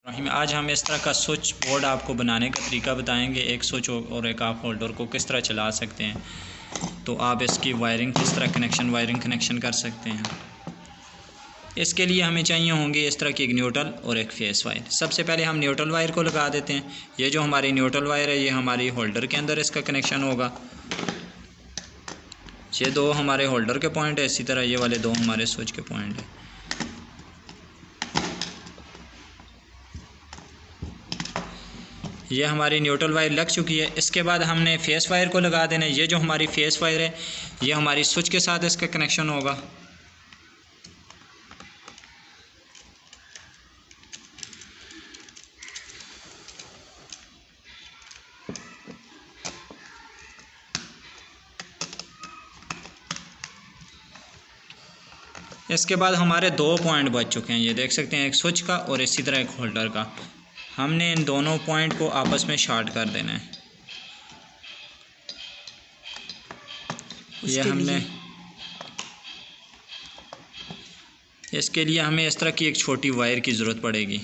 आज हम इस तरह का स्विच बोर्ड आपको बनाने का तरीका बताएंगे। एक स्विच और एक आप होल्डर को किस तरह चला सकते हैं, तो आप इसकी वायरिंग किस तरह वायरिंग कनेक्शन कर सकते हैं। इसके लिए हमें चाहिए होंगे इस तरह की एक न्यूट्रल और एक फेस वायर। सबसे पहले हम न्यूट्रल वायर को लगा देते हैं। ये जो हमारी न्यूट्रल वायर है ये हमारी होल्डर के अंदर इसका कनेक्शन होगा। ये दो हमारे होल्डर के पॉइंट है, इसी तरह ये वाले दो हमारे स्विच के पॉइंट है। ये हमारी न्यूट्रल वायर लग चुकी है। इसके बाद हमने फेस वायर को लगा देना है। ये जो हमारी फेस वायर है ये हमारी स्विच के साथ इसका कनेक्शन होगा। इसके बाद हमारे दो पॉइंट बच चुके हैं, ये देख सकते हैं, एक स्विच का और इसी तरह एक होल्डर का। हमने इन दोनों पॉइंट को आपस में शॉर्ट कर देना है। ये हमने इसके लिए हमें इस तरह की एक छोटी वायर की ज़रूरत पड़ेगी।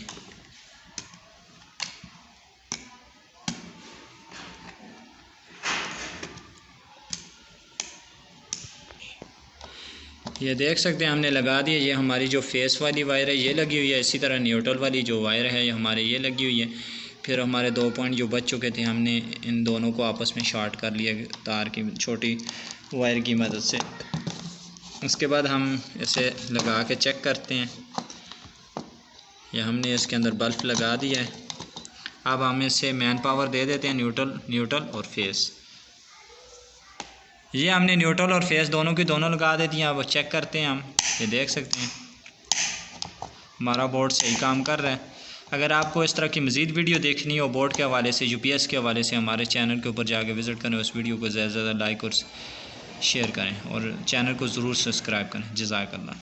ये देख सकते हैं हमने लगा दिया। ये हमारी जो फेस वाली वायर है ये लगी हुई है, इसी तरह न्यूट्रल वाली जो वायर है ये हमारे ये लगी हुई है। फिर हमारे दो पॉइंट जो बच चुके थे हमने इन दोनों को आपस में शॉर्ट कर लिया तार की छोटी वायर की मदद से। उसके बाद हम इसे लगा के चेक करते हैं। ये हमने इसके अंदर बल्ब लगा दिया है। अब हम इसे मैन पावर दे देते हैं, न्यूट्रल और फेस। ये हमने न्यूट्रल और फेस दोनों की दोनों लगा देती हैं। अब चेक करते हैं हम, ये देख सकते हैं हमारा बोर्ड सही काम कर रहा है। अगर आपको इस तरह की मज़ीद वीडियो देखनी हो बोर्ड के हवाले से, यूपीएस के हवाले से, हमारे चैनल के ऊपर जाके विज़िट करें। उस वीडियो को ज़्यादा से ज़्यादा लाइक और शेयर करें और चैनल को ज़रूर सब्सक्राइब करें। जज़ाकल्लाह।